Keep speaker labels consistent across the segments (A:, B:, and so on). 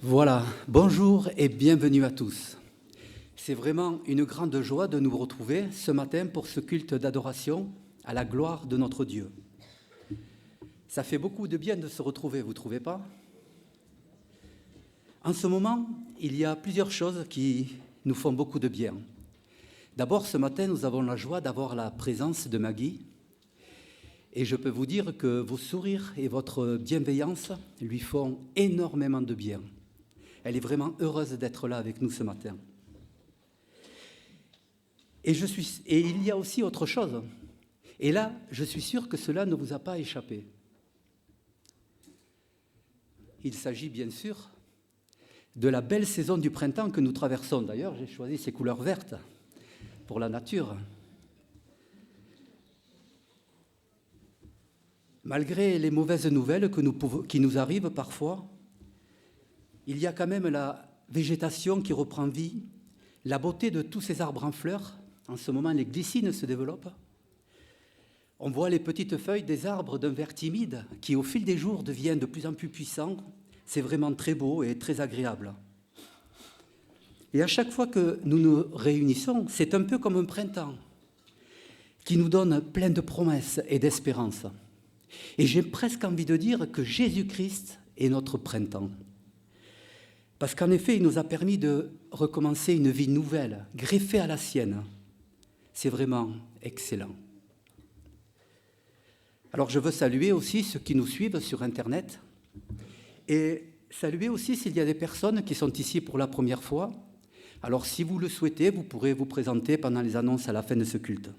A: Voilà, bonjour et bienvenue à tous. C'est vraiment une grande joie de nous retrouver ce matin pour ce culte d'adoration à la gloire de notre Dieu. Ça fait beaucoup de bien de se retrouver, vous ne trouvez pas? En ce moment, il y a plusieurs choses qui nous font beaucoup de bien. D'abord, ce matin, nous avons la joie d'avoir la présence de Maggie. Et je peux vous dire que vos sourires et votre bienveillance lui font énormément de bien. Elle est vraiment heureuse d'être là avec nous ce matin. Et il y a aussi autre chose. Et là, je suis sûr que cela ne vous a pas échappé. Il s'agit bien sûr de la belle saison du printemps que nous traversons. D'ailleurs, j'ai choisi ces couleurs vertes pour la nature. Malgré les mauvaises nouvelles qui nous arrivent parfois, il y a quand même la végétation qui reprend vie, la beauté de tous ces arbres en fleurs. En ce moment, les glycines se développent. On voit les petites feuilles des arbres d'un vert timide qui, au fil des jours, deviennent de plus en plus puissants. C'est vraiment très beau et très agréable. Et à chaque fois que nous nous réunissons, c'est un peu comme un printemps qui nous donne plein de promesses et d'espérance. Et j'ai presque envie de dire que Jésus-Christ est notre printemps. Parce qu'en effet, il nous a permis de recommencer une vie nouvelle, greffée à la sienne. C'est vraiment excellent. Alors je veux saluer aussi ceux qui nous suivent sur Internet et saluer aussi s'il y a des personnes qui sont ici pour la première fois. Alors si vous le souhaitez, vous pourrez vous présenter pendant les annonces à la fin de ce culte.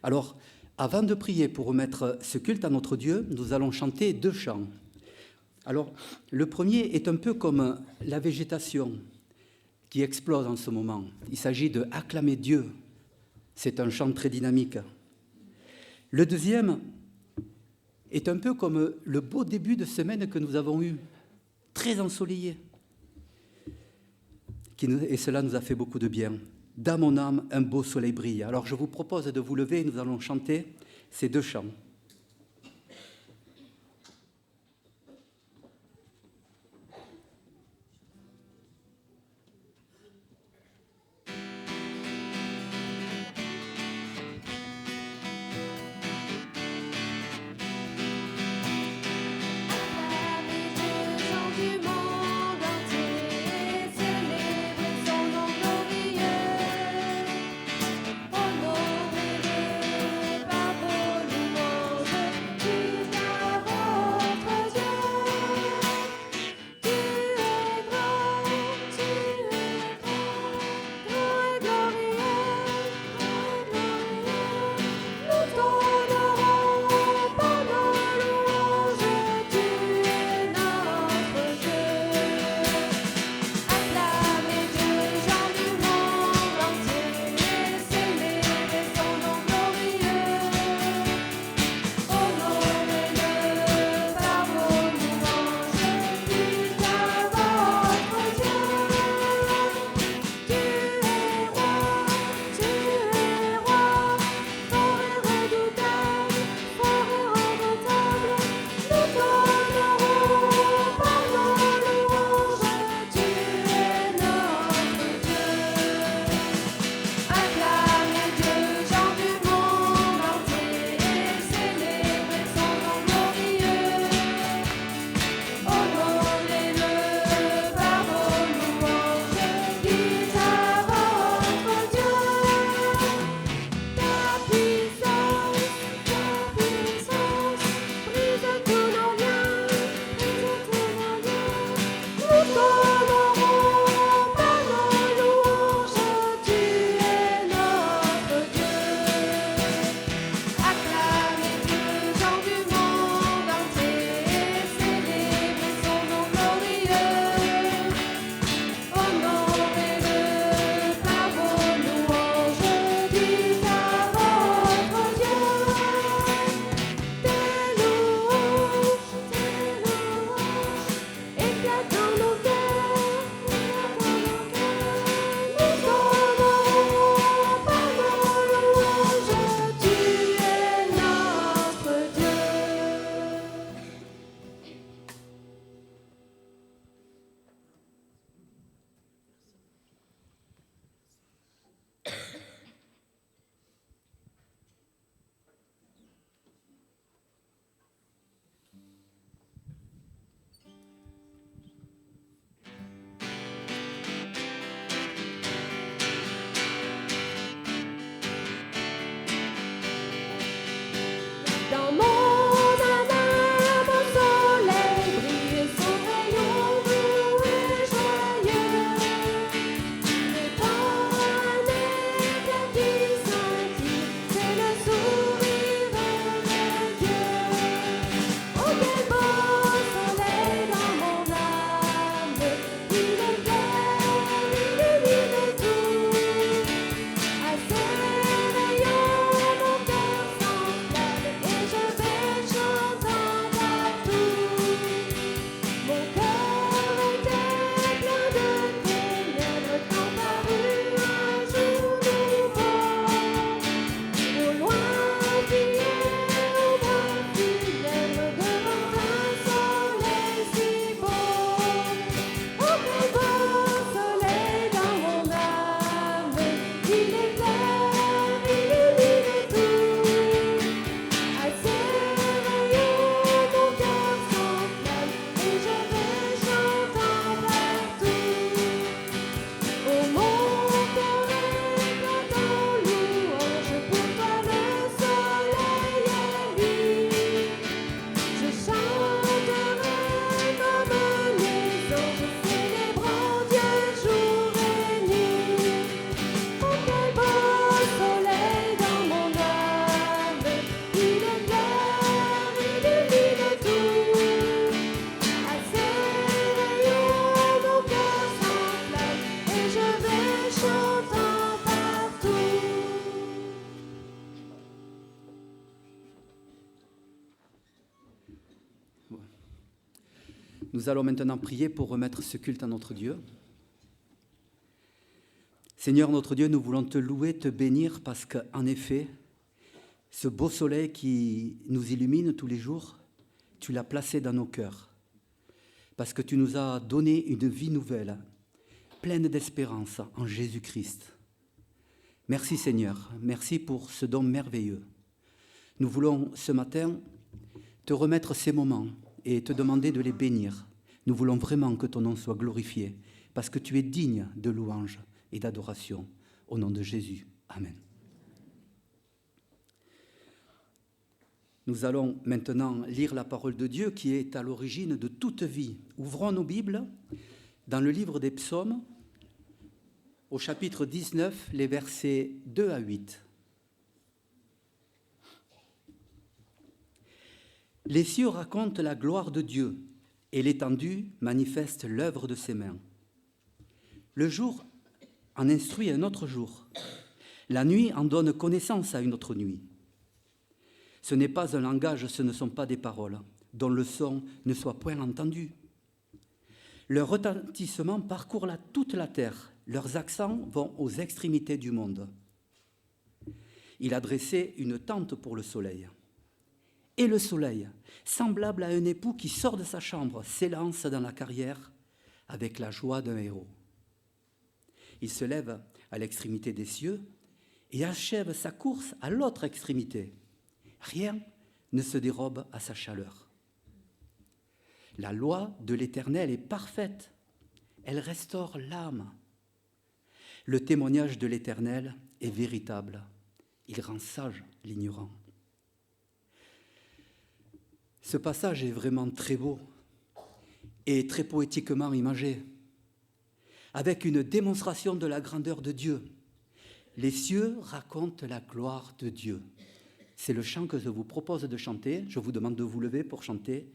A: Alors, avant de prier pour remettre ce culte à notre Dieu, nous allons chanter 2 chants. Alors, le premier est un peu comme la végétation qui explose en ce moment. Il s'agit de acclamer Dieu. C'est un chant très dynamique. Le deuxième est un peu comme le beau début de semaine que nous avons eu, très ensoleillé. Et cela nous a fait beaucoup de bien. Dans mon âme, un beau soleil brille. Alors je vous propose de vous lever et nous allons chanter ces 2 chants.
B: Honorez-le par vos louanges.
A: Nous allons maintenant prier pour remettre ce culte à notre Dieu. Seigneur notre Dieu, nous voulons te louer, te bénir parce qu'en effet, ce beau soleil qui nous illumine tous les jours, tu l'as placé dans nos cœurs parce que tu nous as donné une vie nouvelle, pleine d'espérance en Jésus-Christ. Merci Seigneur, merci pour ce don merveilleux. Nous voulons ce matin te remettre ces moments et te demander de les bénir. Nous voulons vraiment que ton nom soit glorifié parce que tu es digne de louange et d'adoration. Au nom de Jésus. Amen. Nous allons maintenant lire la parole de Dieu qui est à l'origine de toute vie. Ouvrons nos Bibles dans le livre des Psaumes, au chapitre 19, les versets 2 à 8. Les cieux racontent la gloire de Dieu et l'étendue manifeste l'œuvre de ses mains. Le jour en instruit un autre jour. La nuit en donne connaissance à une autre nuit. Ce n'est pas un langage, ce ne sont pas des paroles, dont le son ne soit point entendu. Leur retentissement parcourt toute la terre, leurs accents vont aux extrémités du monde. Il a dressé une tente pour le soleil. Et le soleil, semblable à un époux qui sort de sa chambre, s'élance dans la carrière avec la joie d'un héros. Il se lève à l'extrémité des cieux et achève sa course à l'autre extrémité. Rien ne se dérobe à sa chaleur. La loi de l'Éternel est parfaite, elle restaure l'âme. Le témoignage de l'Éternel est véritable, il rend sage l'ignorant. Ce passage est vraiment très beau et très poétiquement imagé, avec une démonstration de la grandeur de Dieu. Les cieux racontent la gloire de Dieu. C'est le chant que je vous propose de chanter. Je vous demande de vous lever pour chanter.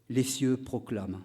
A: Les cieux proclament.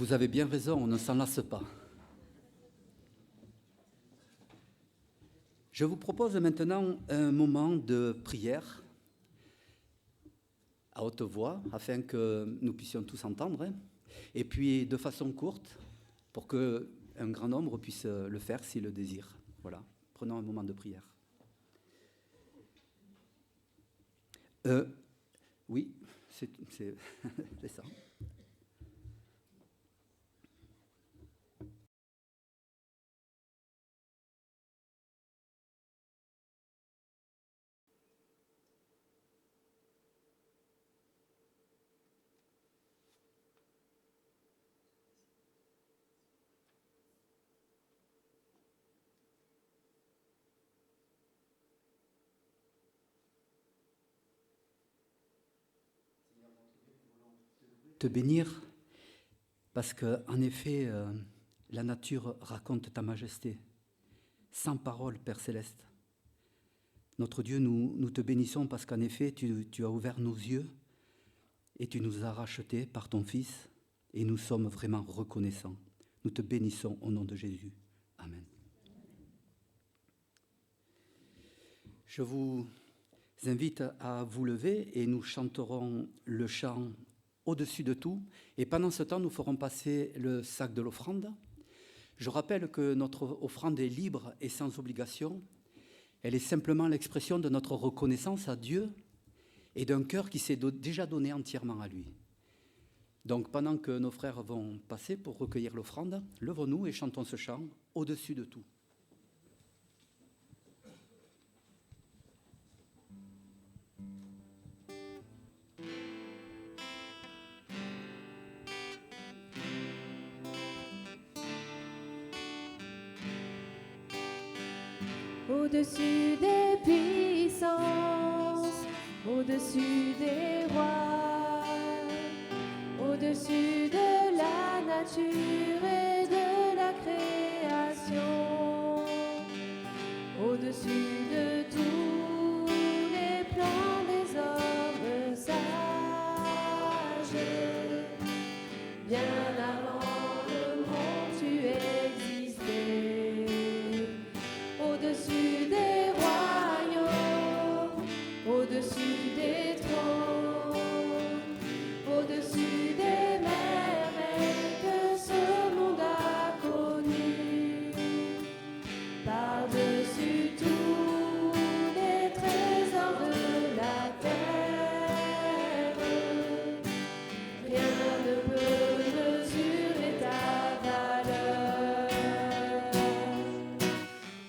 A: Vous avez bien raison, on ne s'en lasse pas. Je vous propose maintenant un moment de prière à haute voix, afin que nous puissions tous entendre, hein, et puis de façon courte, pour qu'un grand nombre puisse le faire s'il le désire. Voilà, prenons un moment de prière. Oui, c'est ça. Te bénir, parce qu'en effet, la nature raconte ta majesté. Sans parole, Père Céleste. Notre Dieu, nous te bénissons parce qu'en effet, tu as ouvert nos yeux et tu nous as rachetés par ton Fils et nous sommes vraiment reconnaissants. Nous te bénissons au nom de Jésus. Amen. Je vous invite à vous lever et nous chanterons le chant au-dessus de tout. Et pendant ce temps, nous ferons passer le sac de l'offrande. Je rappelle que notre offrande est libre et sans obligation. Elle est simplement l'expression de notre reconnaissance à Dieu et d'un cœur qui s'est déjà donné entièrement à lui. Donc pendant que nos frères vont passer pour recueillir l'offrande, levons-nous et chantons ce chant au-dessus de tout.
B: Au-dessus des puissances, au-dessus des rois, au-dessus de la nature et de la création, au-dessus de tous les plans des hommes sages, bien avant le monde tu existais. Au-dessus des royaumes, au-dessus des trônes, au-dessus des merveilles que ce monde a connues, par-dessus tous les trésors de la terre, rien ne peut mesurer ta valeur.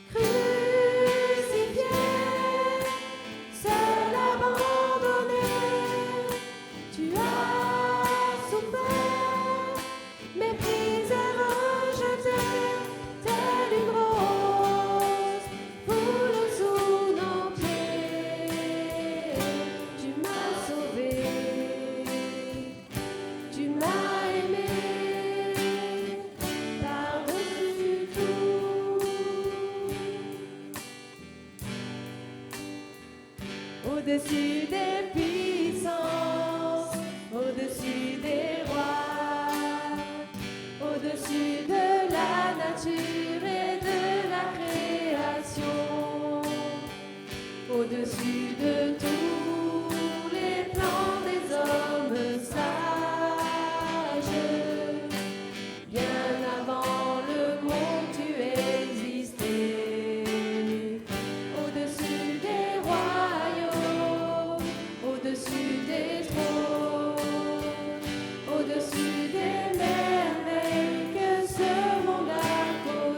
B: Crucifié, seul abandonné, tu as souffert, méprisé, rejeté, telle une rose, foule sous nos pieds. Tu m'as sauvé, tu m'as aimé, par-dessus tout. Au-dessus des puissances, au-dessus des rois, au-dessus de la nature et de la création, au-dessus de tous les plans des hommes sages, bien avant le monde tu existais. Au-dessus des royaumes, au-dessus des trônes, au-dessus des merveilles que ce monde a connues.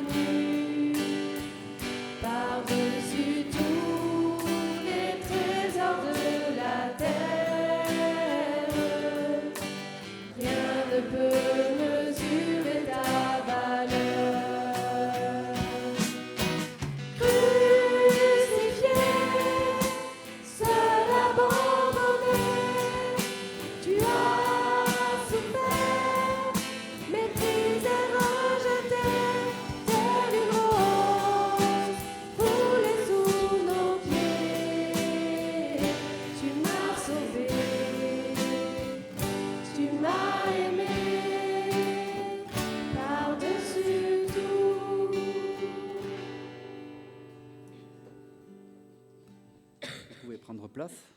A: place.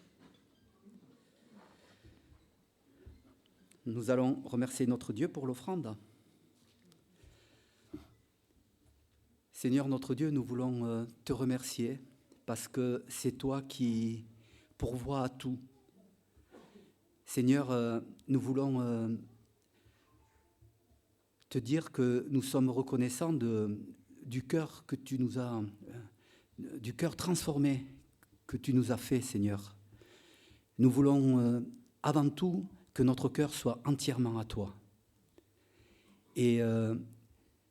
A: Nous allons remercier notre Dieu pour l'offrande. Seigneur notre Dieu, nous voulons te remercier parce que c'est toi qui pourvois à tout. Seigneur, nous voulons te dire que nous sommes reconnaissants du cœur que tu nous as, du cœur transformé que tu nous as fait, Seigneur. Nous voulons avant tout que notre cœur soit entièrement à toi. Et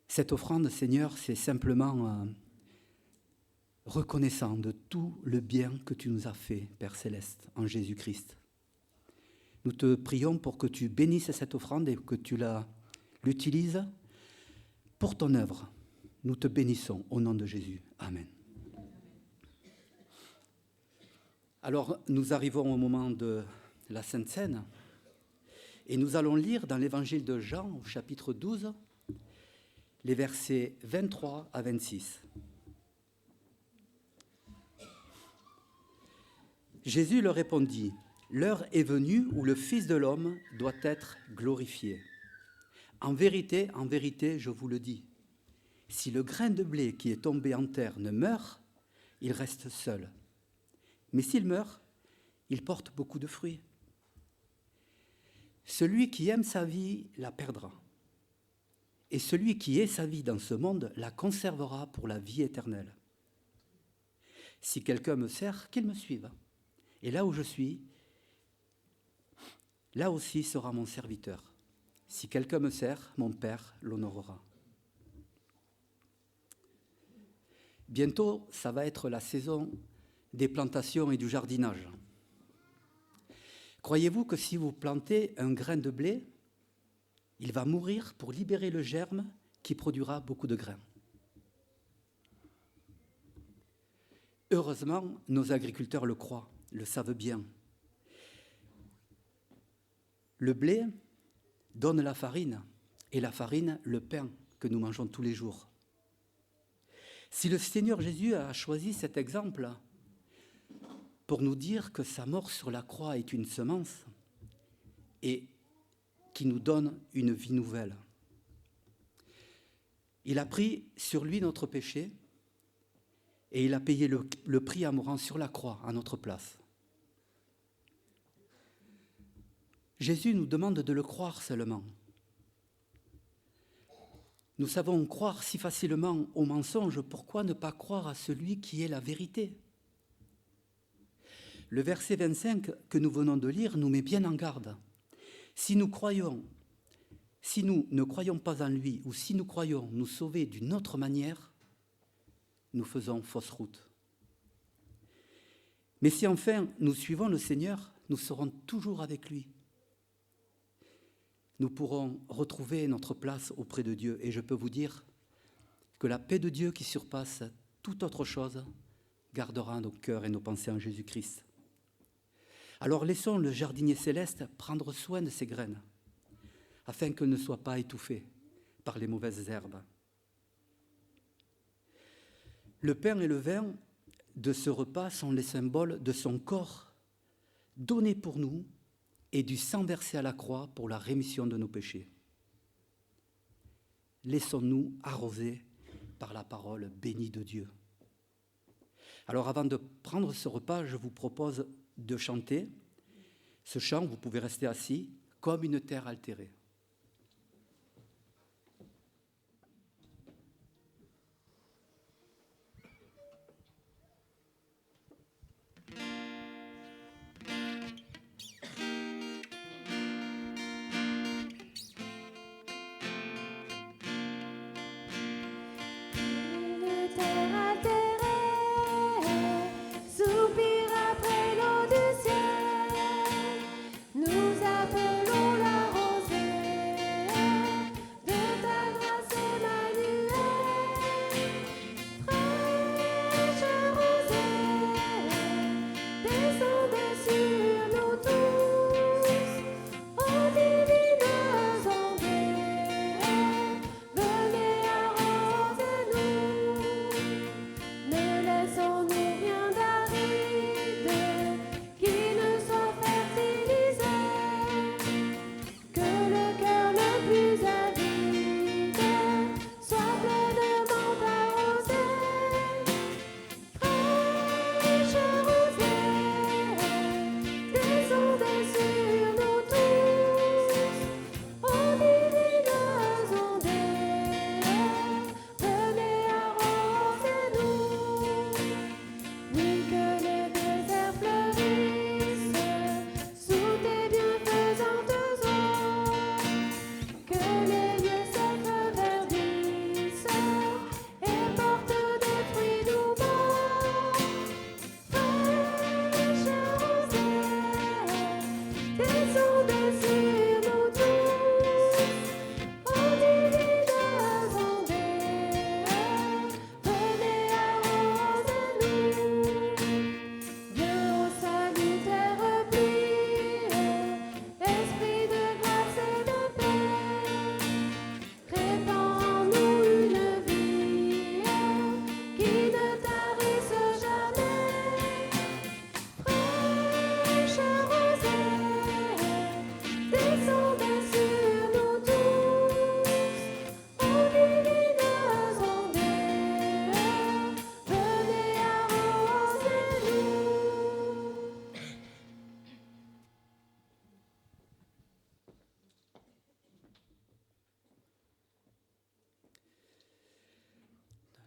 A: cette offrande, Seigneur, c'est simplement reconnaissant de tout le bien que tu nous as fait, Père Céleste, en Jésus-Christ. Nous te prions pour que tu bénisses cette offrande et que tu l'utilises pour ton œuvre. Nous te bénissons au nom de Jésus. Amen. Alors, nous arrivons au moment de la Sainte Seine et nous allons lire dans l'Évangile de Jean, au chapitre 12, les versets 23 à 26. Jésus leur répondit, « L'heure est venue où le Fils de l'homme doit être glorifié. En vérité, je vous le dis, si le grain de blé qui est tombé en terre ne meurt, il reste seul. Mais s'il meurt, il porte beaucoup de fruits. Celui qui aime sa vie la perdra. Et celui qui est sa vie dans ce monde la conservera pour la vie éternelle. Si quelqu'un me sert, qu'il me suive. Et là où je suis, là aussi sera mon serviteur. Si quelqu'un me sert, mon Père l'honorera. » Bientôt, ça va être la saison des plantations et du jardinage. Croyez-vous que si vous plantez un grain de blé, il va mourir pour libérer le germe qui produira beaucoup de grains? Heureusement, nos agriculteurs le croient, le savent bien. Le blé donne la farine, et la farine, le pain que nous mangeons tous les jours. Si le Seigneur Jésus a choisi cet exemple pour nous dire que sa mort sur la croix est une semence et qui nous donne une vie nouvelle, il a pris sur lui notre péché et il a payé le prix en mourant sur la croix à notre place. Jésus nous demande de le croire seulement. Nous savons croire si facilement au mensonge, pourquoi ne pas croire à celui qui est la vérité? Le verset 25 que nous venons de lire nous met bien en garde. Si nous ne croyons pas en lui, ou si nous croyons nous sauver d'une autre manière, nous faisons fausse route. Mais si enfin nous suivons le Seigneur, nous serons toujours avec lui. Nous pourrons retrouver notre place auprès de Dieu. Et je peux vous dire que la paix de Dieu qui surpasse toute autre chose gardera nos cœurs et nos pensées en Jésus-Christ. Alors laissons le jardinier céleste prendre soin de ces graines, afin qu'elles ne soient pas étouffées par les mauvaises herbes. Le pain et le vin de ce repas sont les symboles de son corps donné pour nous et du sang versé à la croix pour la rémission de nos péchés. Laissons-nous arroser par la parole bénie de Dieu. Alors avant de prendre ce repas, je vous propose de chanter ce chant, vous pouvez rester assis, comme une terre altérée.
B: Soupir après l'eau du ciel, nous appelons la rosée.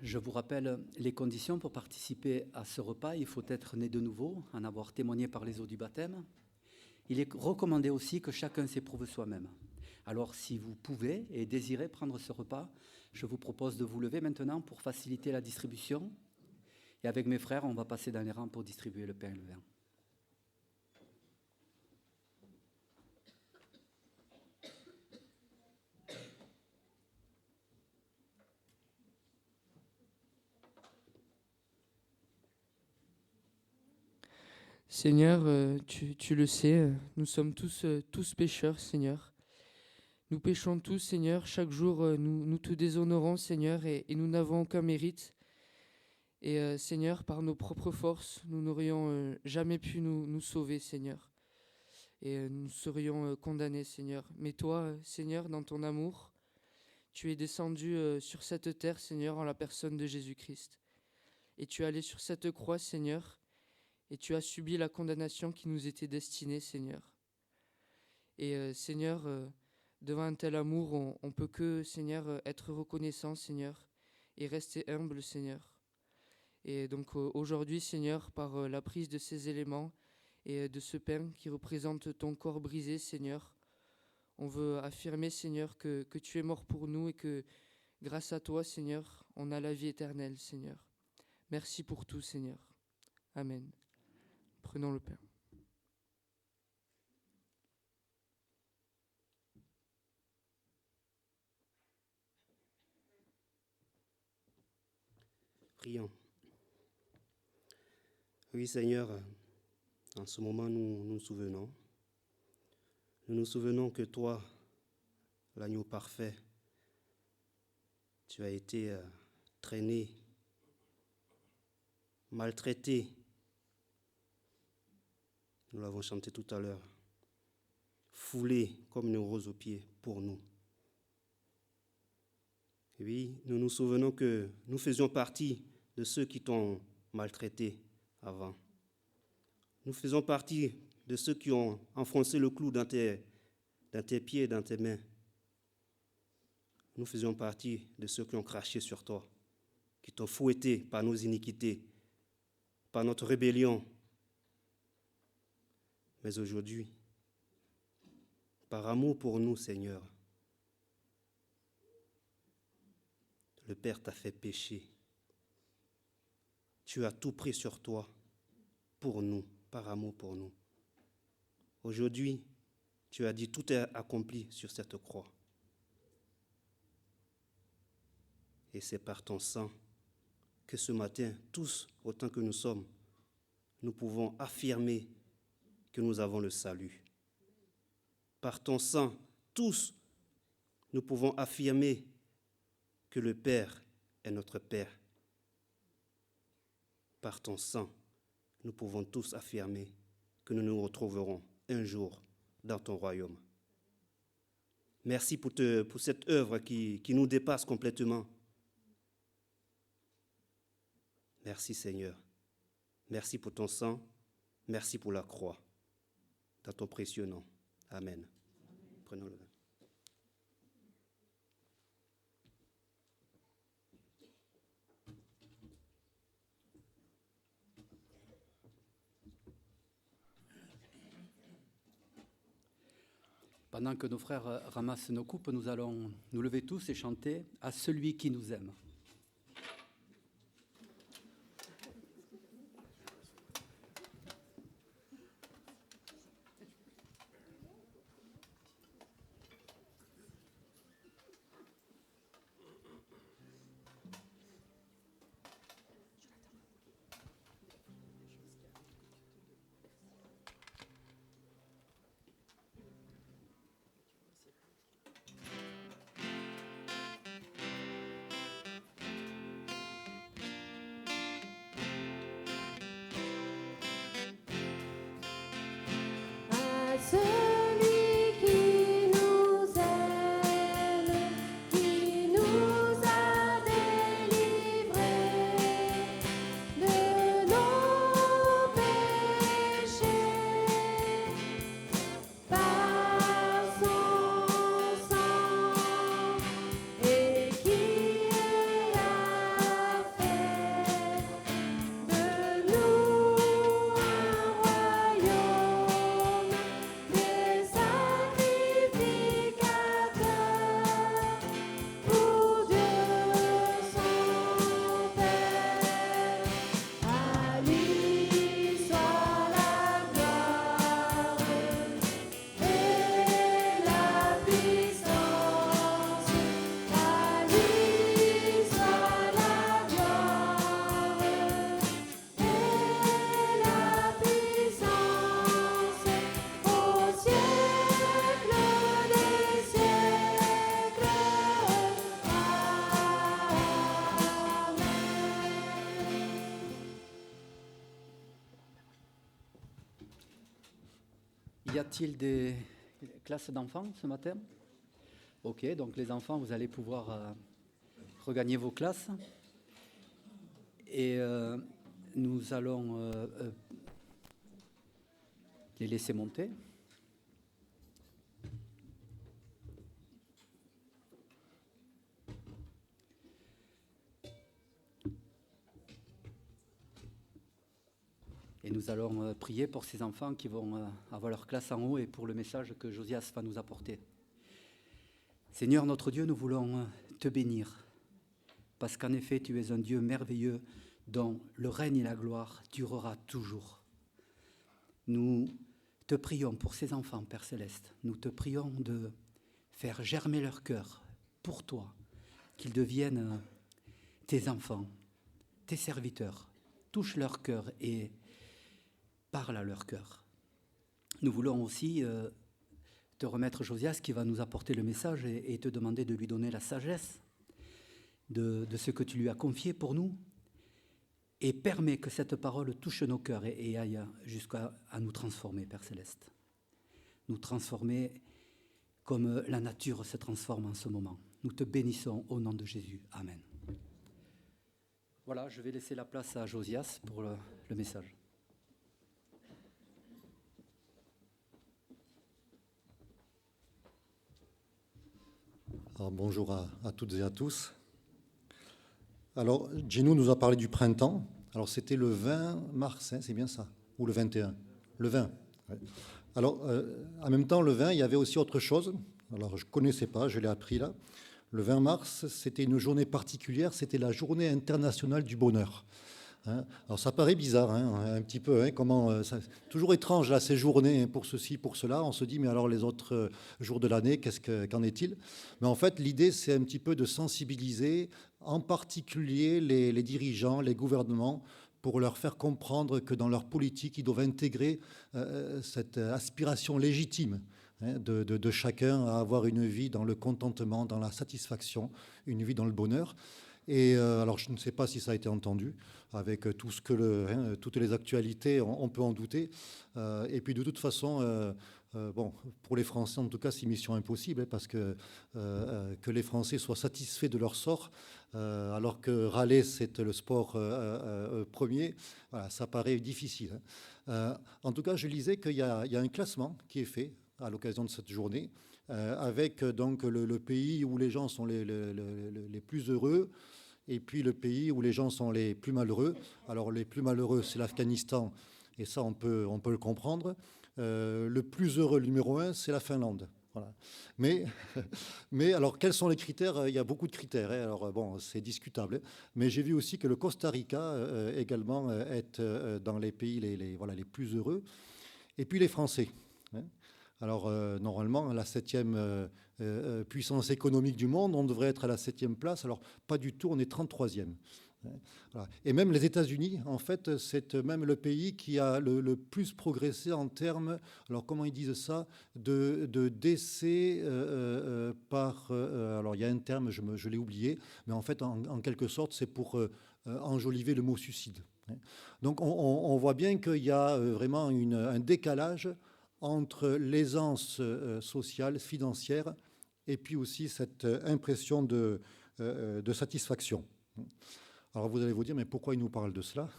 A: Je vous rappelle les conditions pour participer à ce repas. Il faut être né de nouveau, en avoir témoigné par les eaux du baptême. Il est recommandé aussi que chacun s'éprouve soi-même. Alors, si vous pouvez et désirez prendre ce repas, je vous propose de vous lever maintenant pour faciliter la distribution. Et avec mes frères, on va passer dans les rangs pour distribuer le pain et le vin.
C: Seigneur, tu le sais, nous sommes tous pécheurs, Seigneur. Nous péchons tous, Seigneur. Chaque jour, nous te déshonorons, Seigneur, et nous n'avons aucun mérite. Et Seigneur, par nos propres forces, nous n'aurions jamais pu nous sauver, Seigneur. Et nous serions condamnés, Seigneur. Mais toi, Seigneur, dans ton amour, tu es descendu sur cette terre, Seigneur, en la personne de Jésus-Christ. Et tu es allé sur cette croix, Seigneur, et tu as subi la condamnation qui nous était destinée, Seigneur. Et Seigneur, devant un tel amour, on peut que, Seigneur, être reconnaissant, Seigneur, et rester humble, Seigneur. Et donc aujourd'hui, Seigneur, par la prise de ces éléments et de ce pain qui représente ton corps brisé, Seigneur, on veut affirmer, Seigneur, que tu es mort pour nous et que grâce à toi, Seigneur, on a la vie éternelle, Seigneur. Merci pour tout, Seigneur. Amen. Prenons le pain.
D: Prions. Oui, Seigneur, en ce moment, nous nous souvenons. Nous nous souvenons que toi, l'agneau parfait, tu as été traîné, maltraité. Nous l'avons chanté tout à l'heure. Foulé comme une rose aux pieds pour nous. Et oui, nous nous souvenons que nous faisions partie de ceux qui t'ont maltraité avant. Nous faisons partie de ceux qui ont enfoncé le clou dans tes pieds et dans tes mains. Nous faisions partie de ceux qui ont craché sur toi, qui t'ont fouetté par nos iniquités, par notre rébellion. Mais aujourd'hui, par amour pour nous, Seigneur, le Père t'a fait pécher. Tu as tout pris sur toi pour nous, par amour pour nous. Aujourd'hui, tu as dit tout est accompli sur cette croix. Et c'est par ton sang que ce matin, tous, autant que nous sommes, nous pouvons affirmer que nous avons le salut. Par ton sang, tous, nous pouvons affirmer que le Père est notre Père. Par ton sang, nous pouvons tous affirmer que nous nous retrouverons un jour dans ton royaume. Merci pour cette œuvre qui nous dépasse complètement. Merci Seigneur. Merci pour ton sang. Merci pour la croix. Dans ton précieux nom. Amen. Prenons le vin.
A: Pendant que nos frères ramassent nos coupes, nous allons nous lever tous et chanter « À celui qui nous aime ».
B: À celui qui nous aime, qui nous a délivrés de nos péchés, par son sang
A: Y a-t-il des classes d'enfants ce matin? Ok, donc les enfants, vous allez pouvoir regagner vos classes. Et nous allons les laisser monter. Et nous allons prier pour ces enfants qui vont avoir leur classe en haut et pour le message que Josias va nous apporter. Seigneur notre Dieu, nous voulons te bénir, parce qu'en effet, tu es un Dieu merveilleux dont le règne et la gloire durera toujours. Nous te prions pour ces enfants, Père Céleste. Nous te prions de faire germer leur cœur pour toi, qu'ils deviennent tes enfants, tes serviteurs. Touche leur cœur et parle à leur cœur. Nous voulons aussi te remettre Josias qui va nous apporter le message et te demander de lui donner la sagesse de ce que tu lui as confié pour nous, et permet que cette parole touche nos cœurs et aille jusqu'à nous transformer, Père Céleste. Nous transformer comme la nature se transforme en ce moment. Nous te bénissons au nom de Jésus. Amen. Voilà, je vais laisser la place à Josias pour le message.
E: Alors, bonjour à toutes et à tous. Alors, Gino nous a parlé du printemps. Alors, c'était le 20 mars, hein, c'est bien ça? Ou le 21? Le 20. Ouais. Alors, en même temps, le 20, il y avait aussi autre chose. Alors, je ne connaissais pas, je l'ai appris là. Le 20 mars, c'était une journée particulière, c'était la journée internationale du bonheur. Hein, alors ça paraît bizarre, hein, un petit peu, hein, comment, c'est toujours étrange là, ces journées pour ceci, pour cela. On se dit, mais alors les autres jours de l'année, qu'en est-il? Mais en fait, l'idée, c'est un petit peu de sensibiliser, en particulier les dirigeants, les gouvernements, pour leur faire comprendre que dans leur politique, ils doivent intégrer cette aspiration légitime de chacun à avoir une vie dans le contentement, dans la satisfaction, une vie dans le bonheur. Et alors, je ne sais pas si ça a été entendu, avec tout ce que toutes les actualités, on peut en douter. Et puis, de toute façon, bon, pour les Français, en tout cas, c'est mission impossible, hein, parce que les Français soient satisfaits de leur sort, alors que râler, c'est le sport premier, voilà, ça paraît difficile. Hein. En tout cas, je lisais qu'il y a un classement qui est fait à l'occasion de cette journée, avec donc le pays où les gens sont les plus heureux, et puis le pays où les gens sont les plus malheureux. Alors les plus malheureux, c'est l'Afghanistan, et ça on peut le comprendre. Le plus heureux, le numéro 1, c'est la Finlande. Voilà. Mais alors quels sont les critères? Il y a beaucoup de critères, hein. Alors bon, c'est discutable. Mais j'ai vu aussi que le Costa Rica également est dans les pays les plus heureux. Et puis les Français. Hein. Alors, normalement, la 7e puissance économique du monde, on devrait être à la 7e place. Alors, pas du tout, on est 33e. Voilà. Et même les États-Unis, en fait, c'est même le pays qui a le plus progressé en termes, alors comment ils disent ça, de décès par... alors, il y a un terme, je l'ai oublié, mais en fait, en quelque sorte, c'est pour enjoliver le mot suicide. Donc, on voit bien qu'il y a vraiment un décalage entre l'aisance sociale, financière, et puis aussi cette impression de satisfaction. Alors vous allez vous dire, mais pourquoi il nous parle de cela?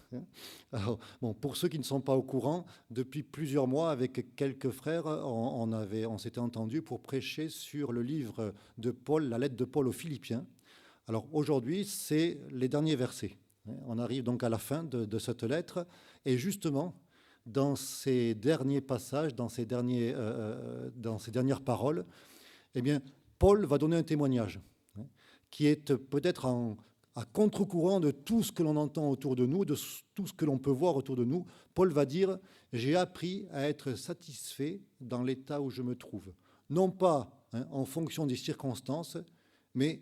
E: Alors, bon, pour ceux qui ne sont pas au courant, depuis plusieurs mois, avec quelques frères, on s'était entendus pour prêcher sur le livre de Paul, la lettre de Paul aux Philippiens. Alors aujourd'hui, c'est les derniers versets. On arrive donc à la fin de cette lettre, et justement, dans ces derniers passages, dans ces dernières paroles, eh bien, Paul va donner un témoignage qui est peut-être à contre-courant de tout ce que l'on entend autour de nous, de tout ce que l'on peut voir autour de nous. Paul va dire « J'ai appris à être satisfait dans l'état où je me trouve. » Non pas en fonction des circonstances, mais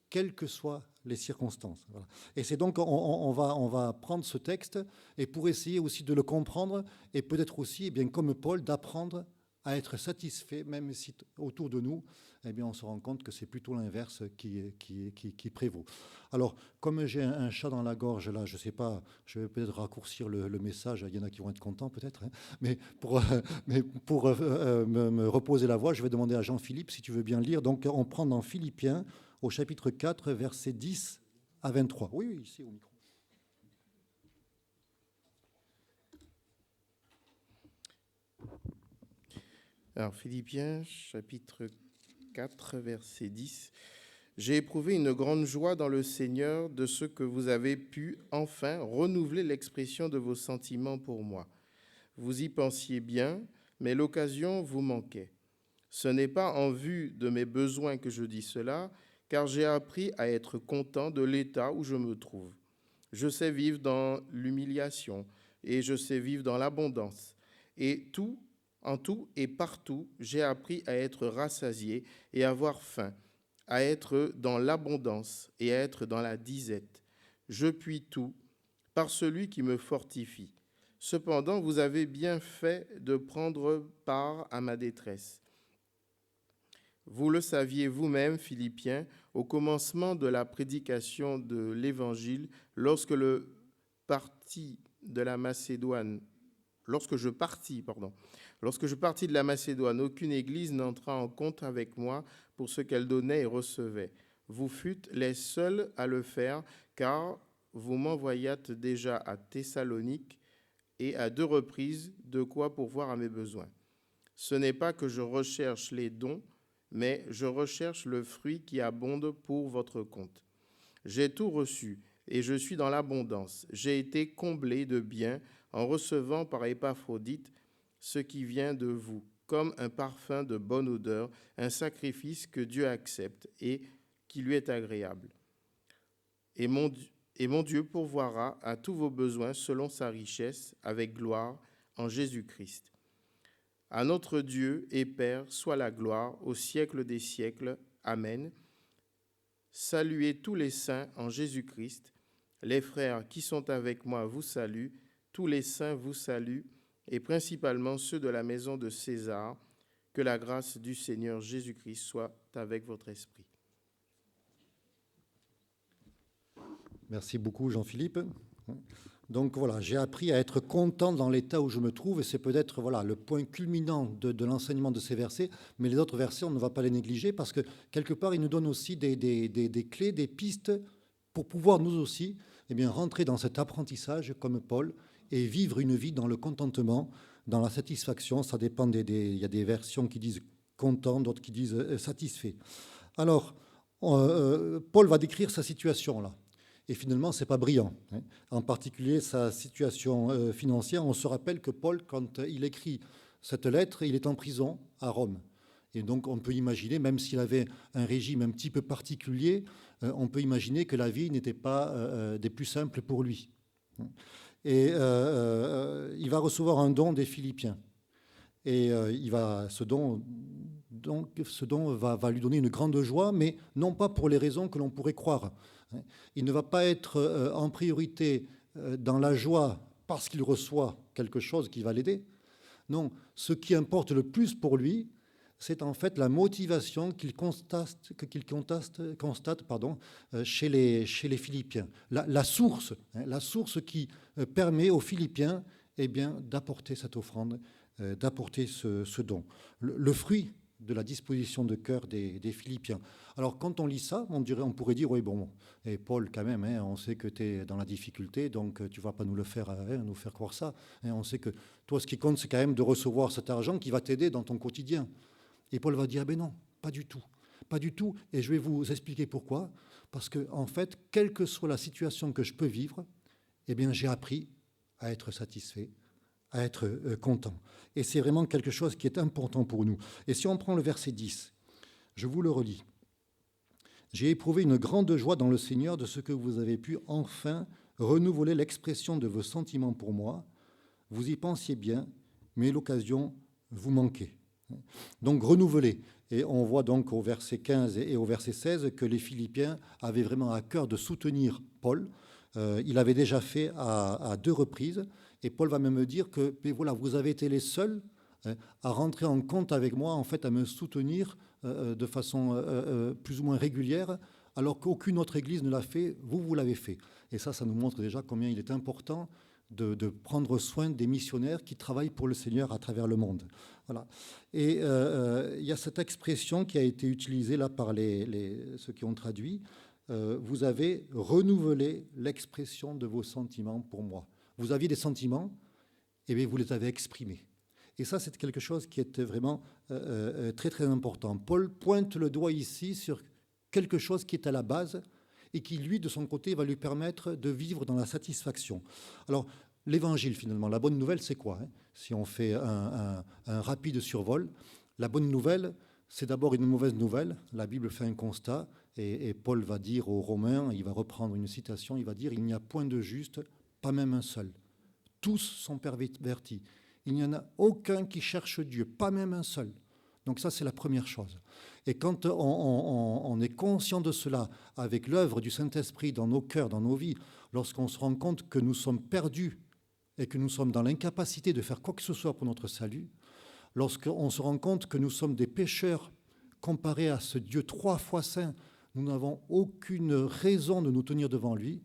E: quelles que soient les circonstances. Voilà. Et c'est donc, on va prendre ce texte et pour essayer aussi de le comprendre et peut-être aussi, eh bien, comme Paul, d'apprendre à être satisfait, même si autour de nous, eh bien, on se rend compte que c'est plutôt l'inverse qui prévaut. Alors, comme j'ai un chat dans la gorge, là, je ne sais pas, je vais peut-être raccourcir le message, il y en a qui vont être contents peut-être, hein, mais pour me reposer la voix, je vais demander à Jean-Philippe si tu veux bien lire. Donc, on prend dans Philippiens, au chapitre 4, versets 10 à 23. Oui, oui, ici au micro.
F: Alors, Philippiens, chapitre 4, verset 10. « J'ai éprouvé une grande joie dans le Seigneur de ce que vous avez pu enfin renouveler l'expression de vos sentiments pour moi. Vous y pensiez bien, mais l'occasion vous manquait. Ce n'est pas en vue de mes besoins que je dis cela, car j'ai appris à être content de l'état où je me trouve. Je sais vivre dans l'humiliation et je sais vivre dans l'abondance. Et en tout et partout, j'ai appris à être rassasié et à avoir faim, à être dans l'abondance et à être dans la disette. Je puis tout par celui qui me fortifie. Cependant, vous avez bien fait de prendre part à ma détresse. Vous le saviez vous-même, Philippiens, au commencement de la prédication de l'Évangile, lorsque je partis de la Macédoine, aucune église n'entra en compte avec moi pour ce qu'elle donnait et recevait. Vous fûtes les seuls à le faire, car vous m'envoyâtes déjà à Thessalonique et à 2 reprises de quoi pourvoir à mes besoins. Ce n'est pas que je recherche les dons, mais je recherche le fruit qui abonde pour votre compte. J'ai tout reçu et je suis dans l'abondance. J'ai été comblé de biens en recevant par Épaphrodite ce qui vient de vous, comme un parfum de bonne odeur, un sacrifice que Dieu accepte et qui lui est agréable. Et mon Dieu pourvoira à tous vos besoins selon sa richesse, avec gloire, en Jésus-Christ. À notre Dieu et Père soit la gloire au siècle des siècles. Amen. Saluez tous les saints en Jésus-Christ. Les frères qui sont avec moi vous saluent. Tous les saints vous saluent, et principalement ceux de la maison de César. Que la grâce du Seigneur Jésus-Christ soit avec votre esprit.
E: Merci beaucoup, Jean-Philippe. Donc voilà, j'ai appris à être content dans l'état où je me trouve, et c'est peut-être le point culminant de l'enseignement de ces versets, mais les autres versets, on ne va pas les négliger, parce que quelque part, ils nous donnent aussi des clés, des pistes, pour pouvoir nous aussi rentrer dans cet apprentissage comme Paul, et vivre une vie dans le contentement, dans la satisfaction. Ça dépend il y a des versions qui disent content, d'autres qui disent satisfait. Alors, Paul va décrire sa situation là. Et finalement, ce n'est pas brillant. En particulier, sa situation financière. On se rappelle que Paul, quand il écrit cette lettre, il est en prison à Rome. Et donc, on peut imaginer, même s'il avait un régime un petit peu particulier, on peut imaginer que la vie n'était pas des plus simples pour lui. Et il va recevoir un don des Philippiens. Et ce don va lui donner une grande joie, mais non pas pour les raisons que l'on pourrait croire. Il ne va pas être en priorité dans la joie parce qu'il reçoit quelque chose qui va l'aider. Non, ce qui importe le plus pour lui, c'est en fait la motivation qu'il constate chez les Philippiens. La source qui permet aux Philippiens d'apporter cette offrande, d'apporter ce don. Le fruit de la disposition de cœur des Philippiens. Alors, quand on lit ça, on pourrait dire, oui, bon, et Paul, quand même, on sait que tu es dans la difficulté, donc tu ne vas pas nous faire croire ça. On sait que toi, ce qui compte, c'est quand même de recevoir cet argent qui va t'aider dans ton quotidien. Et Paul va dire, non, pas du tout. Pas du tout, et je vais vous expliquer pourquoi. Parce que, en fait, quelle que soit la situation que je peux vivre, j'ai appris à être satisfait, à être content. Et c'est vraiment quelque chose qui est important pour nous. Et si on prend le verset 10, je vous le relis. « J'ai éprouvé une grande joie dans le Seigneur de ce que vous avez pu enfin renouveler l'expression de vos sentiments pour moi. Vous y pensiez bien, mais l'occasion vous manquait. » Donc renouveler. Et on voit donc au verset 15 et au verset 16 que les Philippiens avaient vraiment à cœur de soutenir Paul. Il l'avait déjà fait à 2 reprises. Et Paul va même dire que vous avez été les seuls à rentrer en compte avec moi, en fait, à me soutenir de façon plus ou moins régulière, alors qu'aucune autre église ne l'a fait, vous l'avez fait. Et ça nous montre déjà combien il est important de prendre soin des missionnaires qui travaillent pour le Seigneur à travers le monde. Voilà. Et il y a cette expression qui a été utilisée là par ceux qui ont traduit. Vous avez renouvelé l'expression de vos sentiments pour moi. Vous aviez des sentiments, et bien vous les avez exprimés. Et ça, c'est quelque chose qui est vraiment très, très important. Paul pointe le doigt ici sur quelque chose qui est à la base et qui, lui, de son côté, va lui permettre de vivre dans la satisfaction. Alors, l'évangile, finalement, la bonne nouvelle, c'est quoi, hein? Si on fait un rapide survol, la bonne nouvelle, c'est d'abord une mauvaise nouvelle. La Bible fait un constat, et Paul va dire aux Romains, il va reprendre une citation, il va dire « Il n'y a point de juste, pas même un seul. Tous sont pervertis. Il n'y en a aucun qui cherche Dieu, pas même un seul. » Donc ça, c'est la première chose. Et quand on est conscient de cela, avec l'œuvre du Saint-Esprit dans nos cœurs, dans nos vies, lorsqu'on se rend compte que nous sommes perdus et que nous sommes dans l'incapacité de faire quoi que ce soit pour notre salut, lorsqu'on se rend compte que nous sommes des pécheurs comparés à ce Dieu 3 fois saint, nous n'avons aucune raison de nous tenir devant lui,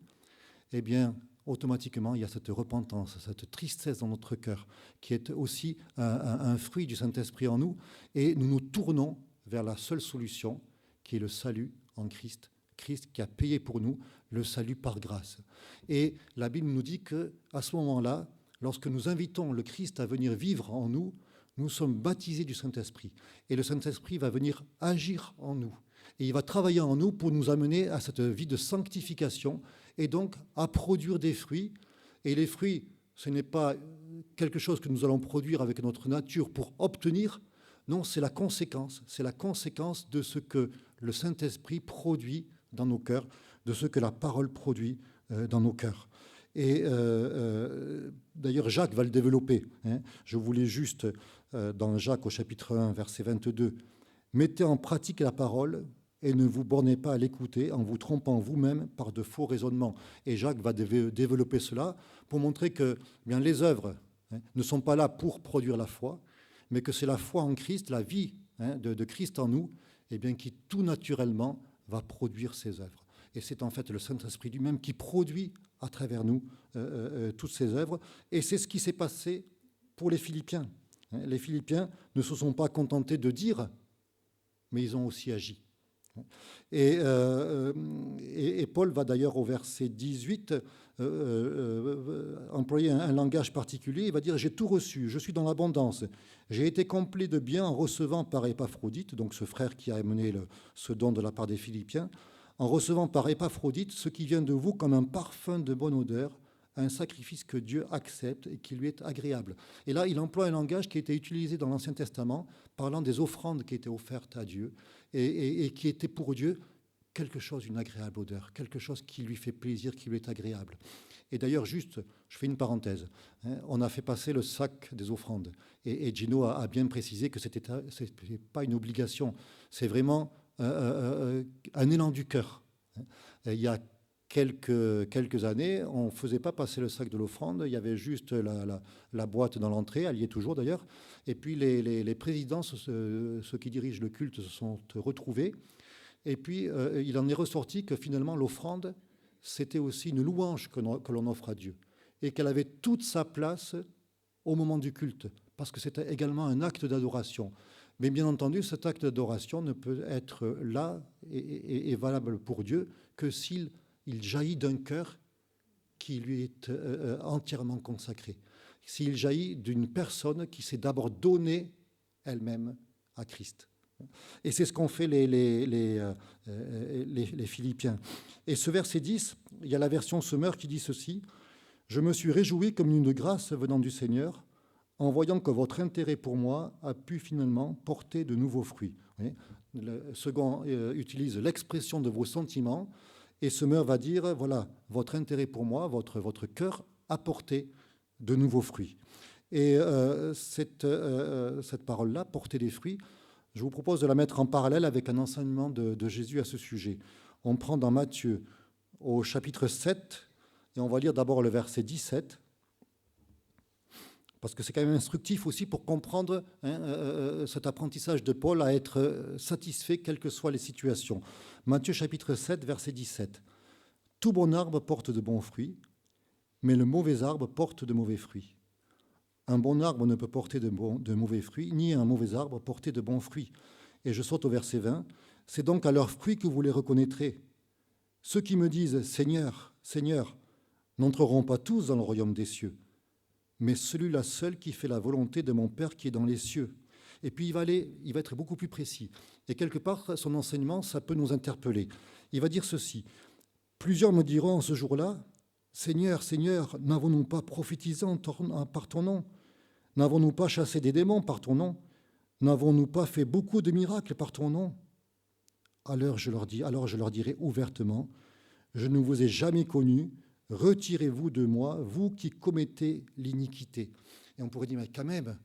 E: eh bien, automatiquement, il y a cette repentance, cette tristesse dans notre cœur, qui est aussi un fruit du Saint-Esprit en nous, et nous nous tournons vers la seule solution, qui est le salut en Christ. Christ qui a payé pour nous le salut par grâce. Et la Bible nous dit qu'à ce moment-là, lorsque nous invitons le Christ à venir vivre en nous, nous sommes baptisés du Saint-Esprit. Et le Saint-Esprit va venir agir en nous. Et il va travailler en nous pour nous amener à cette vie de sanctification et donc à produire des fruits. Et les fruits, ce n'est pas quelque chose que nous allons produire avec notre nature pour obtenir. Non, c'est la conséquence. C'est la conséquence de ce que le Saint-Esprit produit dans nos cœurs, de ce que la parole produit dans nos cœurs. Et d'ailleurs, Jacques va le développer. Je voulais juste, dans Jacques au chapitre 1, verset 22, « Mettez en pratique la parole et ne vous bornez pas à l'écouter en vous trompant vous-même par de faux raisonnements. » Et Jacques va développer cela pour montrer que bien, les œuvres ne sont pas là pour produire la foi, mais que c'est la foi en Christ, la vie de Christ en nous, et bien, qui tout naturellement va produire ces œuvres. Et c'est en fait le Saint-Esprit lui-même qui produit à travers nous toutes ces œuvres. Et c'est ce qui s'est passé pour les Philippiens. Les Philippiens ne se sont pas contentés de dire, mais ils ont aussi agi. Et Paul va d'ailleurs au verset 18 employer un langage particulier. Il va dire « J'ai tout reçu, je suis dans l'abondance. J'ai été complet de bien en recevant par Épaphrodite », donc ce frère qui a amené ce don de la part des Philippiens, « en recevant par Épaphrodite ce qui vient de vous comme un parfum de bonne odeur, un sacrifice que Dieu accepte et qui lui est agréable. » Et là, il emploie un langage qui a été utilisé dans l'Ancien Testament, parlant des offrandes qui étaient offertes à Dieu et qui étaient pour Dieu quelque chose, une agréable odeur, quelque chose qui lui fait plaisir, qui lui est agréable. Et d'ailleurs, juste, je fais une parenthèse, on a fait passer le sac des offrandes. Et Gino a bien précisé que ce n'était pas une obligation, c'est vraiment un élan du cœur. Il y a quelques années, on ne faisait pas passer le sac de l'offrande, il y avait juste la boîte dans l'entrée, elle y est toujours d'ailleurs, et puis les présidents, ceux qui dirigent le culte, se sont retrouvés, et puis il en est ressorti que finalement l'offrande, c'était aussi une louange que l'on offre à Dieu, et qu'elle avait toute sa place au moment du culte, parce que c'était également un acte d'adoration. Mais bien entendu, cet acte d'adoration ne peut être là et valable pour Dieu que s'il jaillit d'un cœur qui lui est entièrement consacré. S'il jaillit d'une personne qui s'est d'abord donnée elle-même à Christ. Et c'est ce qu'ont fait les Philippiens. Et ce verset 10, il y a la version Semeur qui dit ceci, « Je me suis réjoui comme d'une grâce venant du Seigneur, en voyant que votre intérêt pour moi a pu finalement porter de nouveaux fruits. » Le second utilise l'expression de vos sentiments, et Semeur va dire, voilà, votre intérêt pour moi, votre cœur a porté de nouveaux fruits. Et cette parole-là, porter des fruits, je vous propose de la mettre en parallèle avec un enseignement de Jésus à ce sujet. On prend dans Matthieu au chapitre 7, et on va lire d'abord le verset 17. parce que c'est quand même instructif aussi pour comprendre cet apprentissage de Paul à être satisfait quelles que soient les situations. Matthieu chapitre 7, verset 17. « Tout bon arbre porte de bons fruits, mais le mauvais arbre porte de mauvais fruits. Un bon arbre ne peut porter de mauvais fruits, ni un mauvais arbre porter de bons fruits. » Et je saute au verset 20. « C'est donc à leurs fruits que vous les reconnaîtrez. Ceux qui me disent « Seigneur, Seigneur », n'entreront pas tous dans le royaume des cieux, mais celui-là seul qui fait la volonté de mon Père qui est dans les cieux. » Et puis il va être beaucoup plus précis. Et quelque part, son enseignement, ça peut nous interpeller. Il va dire ceci. « Plusieurs me diront en ce jour-là, « Seigneur, Seigneur, n'avons-nous pas prophétisé par ton nom? N'avons-nous pas chassé des démons par ton nom? N'avons-nous pas fait beaucoup de miracles par ton nom ?» Alors je leur dirai ouvertement, « Je ne vous ai jamais connus, retirez-vous de moi, vous qui commettez l'iniquité. » Et on pourrait dire, mais quand même,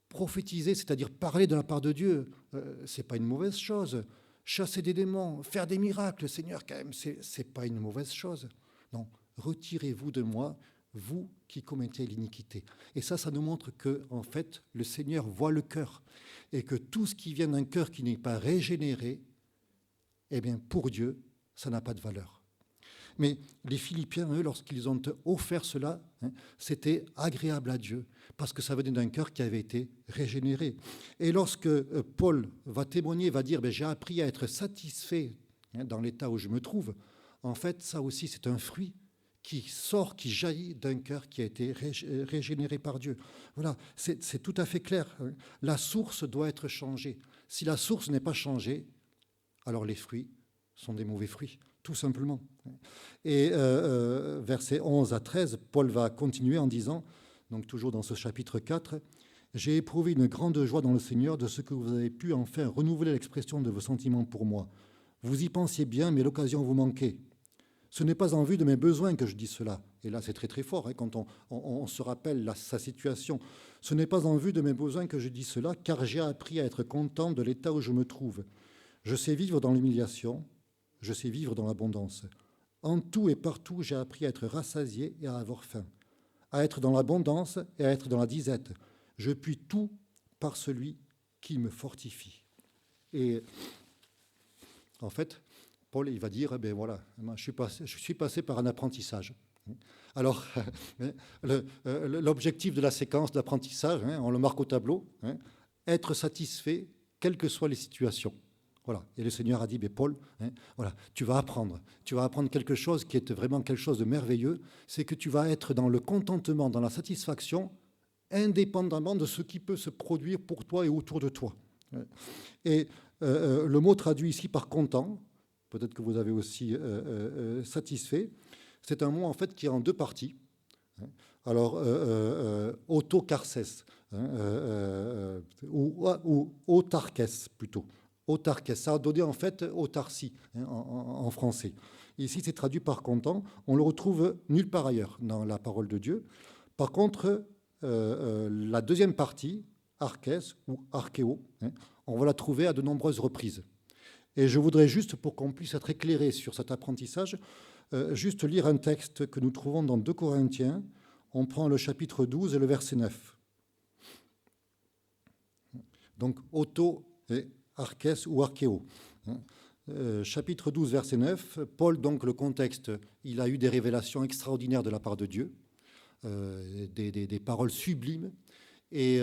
E: prophétiser, c'est-à-dire parler de la part de Dieu, ce n'est pas une mauvaise chose. Chasser des démons, faire des miracles, Seigneur, quand même, ce n'est pas une mauvaise chose. Non, retirez-vous de moi, vous qui commettez l'iniquité. Et ça nous montre que, en fait, le Seigneur voit le cœur et que tout ce qui vient d'un cœur qui n'est pas régénéré, eh bien, pour Dieu, ça n'a pas de valeur. Mais les Philippiens, eux, lorsqu'ils ont offert cela, c'était agréable à Dieu, parce que ça venait d'un cœur qui avait été régénéré. Et lorsque Paul va témoigner, va dire, j'ai appris à être satisfait dans l'état où je me trouve, en fait, ça aussi, c'est un fruit qui sort, qui jaillit d'un cœur qui a été régénéré par Dieu. Voilà, c'est tout à fait clair. La source doit être changée. Si la source n'est pas changée, alors les fruits sont des mauvais fruits, tout simplement. Et versets 11 à 13, Paul va continuer en disant, donc toujours dans ce chapitre 4, « J'ai éprouvé une grande joie dans le Seigneur de ce que vous avez pu enfin renouveler l'expression de vos sentiments pour moi. Vous y pensiez bien, mais l'occasion vous manquait. Ce n'est pas en vue de mes besoins que je dis cela. » Et là, c'est très très fort, quand on se rappelle sa situation. « Ce n'est pas en vue de mes besoins que je dis cela, car j'ai appris à être content de l'état où je me trouve. Je sais vivre dans l'humiliation, je sais vivre dans l'abondance. En tout et partout, j'ai appris à être rassasié et à avoir faim, à être dans l'abondance et à être dans la disette. Je puis tout par celui qui me fortifie. » Et en fait, Paul, il va dire, voilà, je suis passé par un apprentissage. Alors, l'objectif de la séquence d'apprentissage, on le marque au tableau, être satisfait, quelles que soient les situations. Voilà. Et le Seigneur a dit, Paul, voilà, tu vas apprendre quelque chose qui est vraiment quelque chose de merveilleux, c'est que tu vas être dans le contentement, dans la satisfaction, indépendamment de ce qui peut se produire pour toi et autour de toi. Et le mot traduit ici par content, peut-être que vous avez aussi satisfait, c'est un mot en fait qui est en deux parties. Alors, autokarses, ou autarkes plutôt. Autarkes, ça a donné en fait autarcie en français. Ici, c'est traduit par content. On le retrouve nulle part ailleurs dans la parole de Dieu. Par contre, la deuxième partie, arkes ou archéo, on va la trouver à de nombreuses reprises. Et je voudrais juste, pour qu'on puisse être éclairé sur cet apprentissage, juste lire un texte que nous trouvons dans 2 Corinthiens. On prend le chapitre 12 et le verset 9. Donc, auto et arkes ou archéo. Chapitre 12, verset 9. Paul, donc, le contexte, il a eu des révélations extraordinaires de la part de Dieu, des paroles sublimes. Et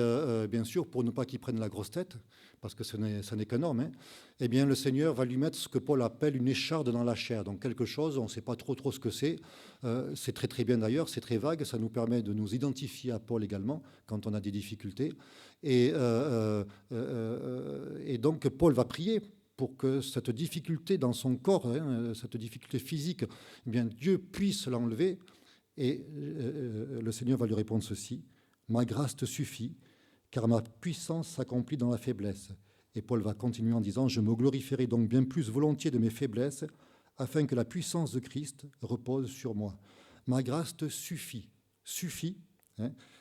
E: bien sûr, pour ne pas qu'il prenne la grosse tête, parce que ce n'est qu'un homme, eh bien, le Seigneur va lui mettre ce que Paul appelle une écharde dans la chair. Donc quelque chose, on ne sait pas trop ce que c'est. C'est très très bien d'ailleurs, c'est très vague. Ça nous permet de nous identifier à Paul également quand on a des difficultés. Et donc Paul va prier pour que cette difficulté dans son corps, cette difficulté physique, eh bien, Dieu puisse l'enlever. Et le Seigneur va lui répondre ceci. Ma grâce te suffit, car ma puissance s'accomplit dans la faiblesse. Et Paul va continuer en disant, je me glorifierai donc bien plus volontiers de mes faiblesses, afin que la puissance de Christ repose sur moi. Ma grâce te suffit. Suffit,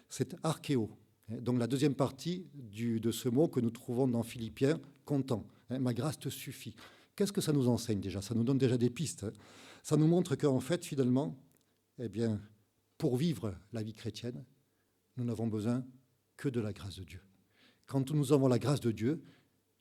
E: c'est archéo. Donc la deuxième partie de ce mot que nous trouvons dans Philippiens, content. Ma grâce te suffit. Qu'est-ce que ça nous enseigne déjà? Ça nous donne déjà des pistes. Ça nous montre qu'en fait, finalement, eh bien, pour vivre la vie chrétienne, nous n'avons besoin que de la grâce de Dieu. Quand nous avons la grâce de Dieu,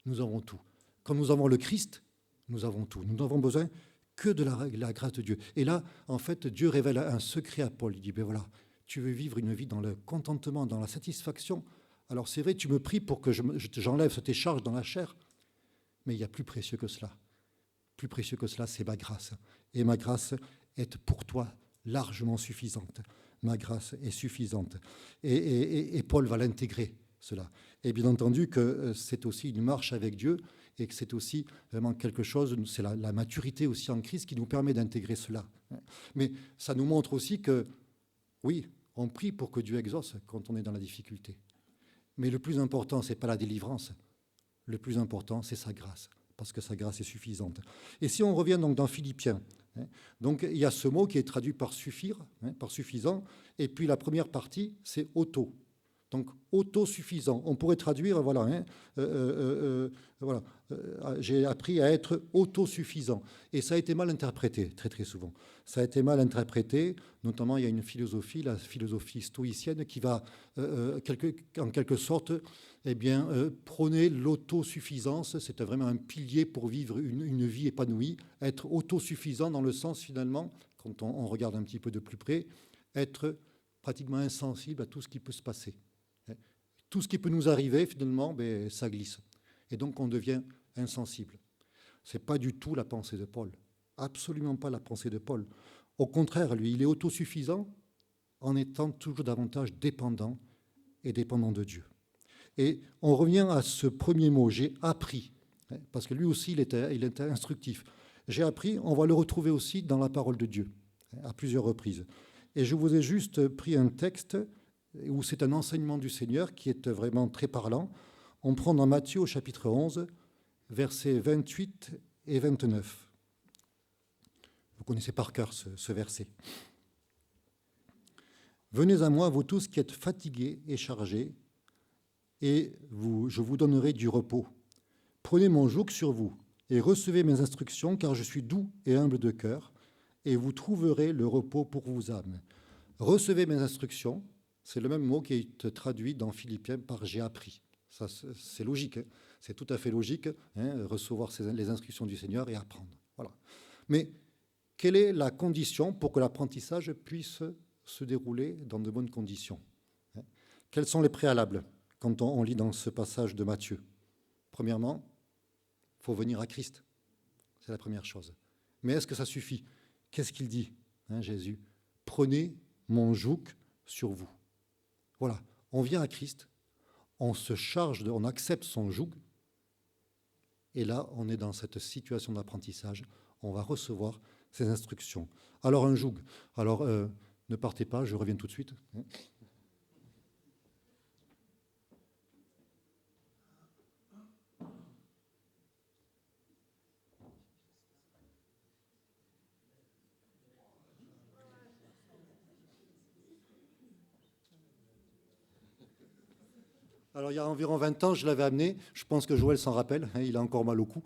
E: nous avons tout. Quand nous avons le Christ, nous avons tout. Nous n'avons besoin que de la grâce de Dieu. Et là, en fait, Dieu révèle un secret à Paul. Il dit, ben voilà, tu veux vivre une vie dans le contentement, dans la satisfaction. Alors c'est vrai, tu me pries pour que j'enlève tes charges dans la chair, mais il y a plus précieux que cela. Plus précieux que cela, c'est ma grâce. Et ma grâce est pour toi largement suffisante. Ma grâce est suffisante. Et Paul va l'intégrer, cela. Et bien entendu que c'est aussi une marche avec Dieu et que c'est aussi vraiment quelque chose, c'est la maturité aussi en Christ qui nous permet d'intégrer cela. Mais ça nous montre aussi que, oui, on prie pour que Dieu exauce quand on est dans la difficulté. Mais le plus important, ce n'est pas la délivrance. Le plus important, c'est sa grâce, parce que sa grâce est suffisante. Et si on revient donc dans Philippiens, donc il y a ce mot qui est traduit par suffire, par suffisant, et puis la première partie, c'est auto. Donc autosuffisant. On pourrait traduire, voilà, j'ai appris à être autosuffisant. Et ça a été mal interprété, très très souvent. Ça a été mal interprété, notamment il y a une philosophie, la philosophie stoïcienne, qui va en quelque sorte prôner l'autosuffisance. C'est vraiment un pilier pour vivre une vie épanouie. Être autosuffisant dans le sens, finalement, quand on regarde un petit peu de plus près, être pratiquement insensible à tout ce qui peut se passer. Tout ce qui peut nous arriver, finalement, ça glisse. Et donc, on devient insensible. Ce n'est pas du tout la pensée de Paul. Absolument pas la pensée de Paul. Au contraire, lui, il est autosuffisant en étant toujours davantage dépendant et dépendant de Dieu. Et on revient à ce premier mot, j'ai appris, parce que lui aussi, il était instructif. J'ai appris, on va le retrouver aussi dans la parole de Dieu, à plusieurs reprises. Et je vous ai juste pris un texte où c'est un enseignement du Seigneur qui est vraiment très parlant. On prend dans Matthieu au chapitre 11, versets 28 et 29. Vous connaissez par cœur ce verset. « Venez à moi, vous tous qui êtes fatigués et chargés, et je vous donnerai du repos. Prenez mon joug sur vous et recevez mes instructions, car je suis doux et humble de cœur, et vous trouverez le repos pour vos âmes. » Recevez mes instructions, c'est le même mot qui est traduit dans Philippiens par « j'ai appris ». Ça, c'est logique, c'est tout à fait logique, recevoir les instructions du Seigneur et apprendre. Voilà. Mais quelle est la condition pour que l'apprentissage puisse se dérouler dans de bonnes conditions? Quels sont les préalables quand on lit dans ce passage de Matthieu? Premièrement, il faut venir à Christ. C'est la première chose. Mais est-ce que ça suffit? Qu'est-ce qu'il dit, Jésus? Prenez mon joug sur vous. Voilà, on vient à Christ, on se charge, on accepte son joug, et là, on est dans cette situation d'apprentissage, on va recevoir ses instructions. Alors un joug, alors ne partez pas, je reviens tout de suite. Alors, il y a environ 20 ans, je l'avais amené. Je pense que Joël s'en rappelle. Il a encore mal au cou.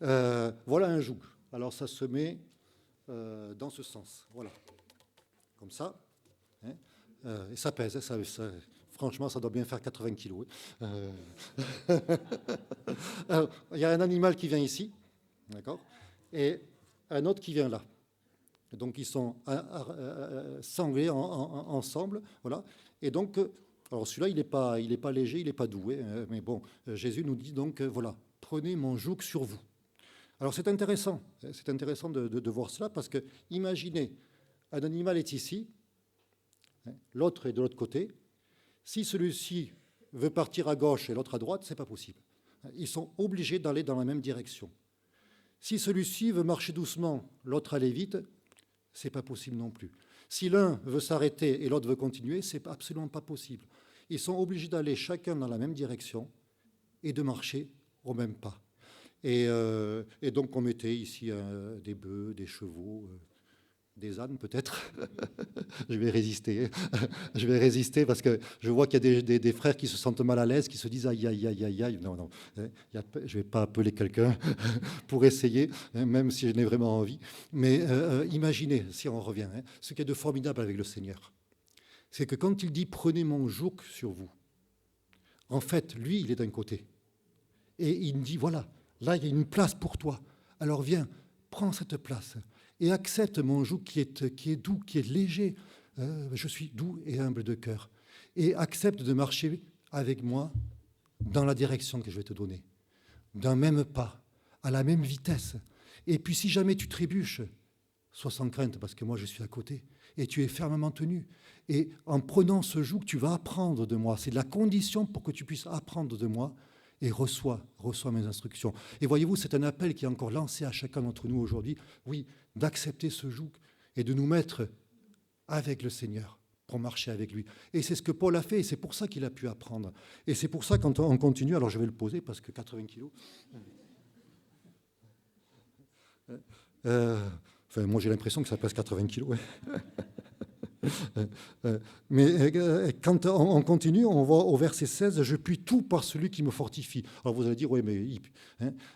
E: Voilà un joug. Alors, ça se met dans ce sens. Voilà. Comme ça. Et ça pèse. Franchement, ça doit bien faire 80 kilos. Alors, il y a un animal qui vient ici. D'accord? Et un autre qui vient là. Donc, ils sont sanglés ensemble. Voilà. Et donc... Alors celui-là, il n'est pas léger, il n'est pas doux. Mais bon, Jésus nous dit donc, voilà, prenez mon joug sur vous. Alors c'est intéressant de voir cela, parce que imaginez, un animal est ici, l'autre est de l'autre côté. Si celui-ci veut partir à gauche et l'autre à droite, ce n'est pas possible. Ils sont obligés d'aller dans la même direction. Si celui-ci veut marcher doucement, l'autre aller vite, ce n'est pas possible non plus. Si l'un veut s'arrêter et l'autre veut continuer, ce n'est absolument pas possible. Ils sont obligés d'aller chacun dans la même direction et de marcher au même pas. Et donc on mettait ici des bœufs, des chevaux, des ânes peut-être. Je vais résister parce que je vois qu'il y a des frères qui se sentent mal à l'aise, qui se disent aïe, aïe, aïe, aïe, aïe. Non, je ne vais pas appeler quelqu'un pour essayer, même si je n'ai vraiment envie. Mais imaginez, si on revient, ce qu'il y a de formidable avec le Seigneur, c'est que quand il dit « prenez mon joug sur vous », en fait, lui, il est d'un côté. Et il me dit, voilà, là, il y a une place pour toi. Alors viens, prends cette place et accepte mon joug qui est doux, qui est léger. Je suis doux et humble de cœur. Et accepte de marcher avec moi dans la direction que je vais te donner, d'un même pas, à la même vitesse. Et puis si jamais tu trébuches, sois sans crainte, parce que moi je suis à côté, et tu es fermement tenu. Et en prenant ce joug, tu vas apprendre de moi. C'est la condition pour que tu puisses apprendre de moi, et reçois mes instructions. Et voyez-vous, c'est un appel qui est encore lancé à chacun d'entre nous aujourd'hui, oui, d'accepter ce joug et de nous mettre avec le Seigneur pour marcher avec lui. Et c'est ce que Paul a fait, et c'est pour ça qu'il a pu apprendre. Et c'est pour ça, quand on continue, alors je vais le poser, parce que 80 kilos... Enfin, moi, j'ai l'impression que ça pèse 80 kilos. Mais quand on continue, on va au verset 16, « Je puis tout par celui qui me fortifie ». Alors vous allez dire, oui, mais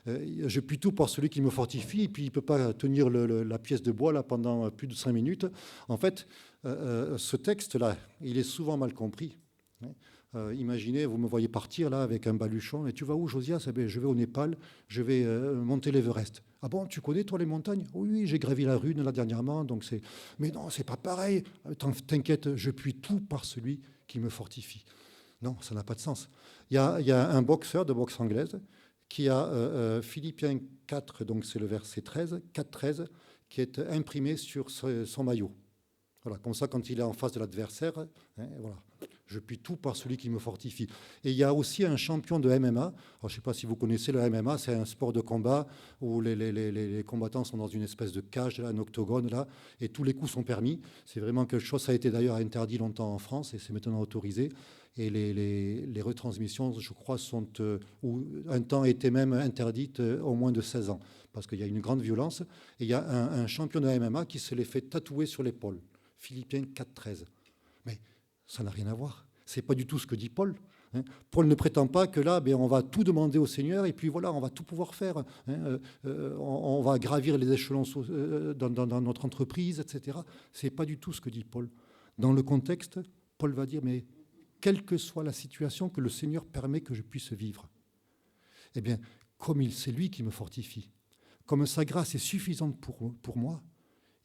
E: je puis tout par celui qui me fortifie, et puis il ne peut pas tenir la pièce de bois là, pendant plus de 5 minutes. En fait, ce texte-là, il est souvent mal compris. Imaginez, vous me voyez partir là avec un baluchon, et tu vas où, Josias? Eh bien, je vais au Népal, je vais monter l'Everest. Ah bon, tu connais toi les montagnes? Oui, j'ai gravi la Rune là dernièrement, donc c'est... Mais non, c'est pas pareil. T'inquiète, je puis tout par celui qui me fortifie. Non, ça n'a pas de sens. Il y a un boxeur de boxe anglaise qui a Philippiens 4, donc c'est le verset 13, 4-13, qui est imprimé sur son maillot. Voilà, comme ça, quand il est en face de l'adversaire, voilà. Je puis tout par celui qui me fortifie. Et il y a aussi un champion de MMA. Alors, je ne sais pas si vous connaissez le MMA, c'est un sport de combat où les combattants sont dans une espèce de cage, là, un octogone, là, et tous les coups sont permis. C'est vraiment quelque chose, ça a été d'ailleurs interdit longtemps en France, et c'est maintenant autorisé. Et les retransmissions, je crois, ou un temps étaient même interdites au moins de 16 ans, parce qu'il y a une grande violence. Et il y a un champion de MMA qui se les fait tatouer sur l'épaule. Philippiens 4-13. Mais ça n'a rien à voir. Ce n'est pas du tout ce que dit Paul. Paul ne prétend pas que là, on va tout demander au Seigneur et puis voilà, on va tout pouvoir faire. On va gravir les échelons dans notre entreprise, etc. Ce n'est pas du tout ce que dit Paul. Dans le contexte, Paul va dire, mais quelle que soit la situation que le Seigneur permet que je puisse vivre, eh bien, comme c'est lui qui me fortifie, comme sa grâce est suffisante pour moi,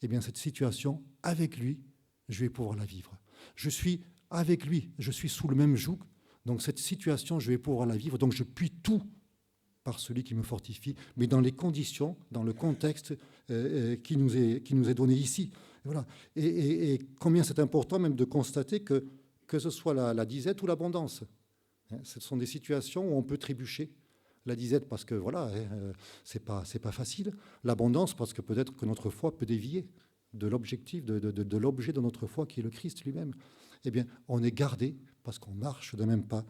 E: eh bien, cette situation, avec lui, je vais pouvoir la vivre. Je suis avec lui, je suis sous le même joug, donc cette situation, je vais pouvoir la vivre, donc je puis tout par celui qui me fortifie, mais dans les conditions, dans le contexte qui nous est donné ici. Voilà. Et combien c'est important même de constater que ce soit la disette ou l'abondance. Ce sont des situations où on peut trébucher. La disette parce que voilà, c'est pas facile. L'abondance parce que peut-être que notre foi peut dévier de l'objectif, de l'objet de notre foi qui est le Christ lui-même. Eh bien, on est gardé parce qu'on marche de même pas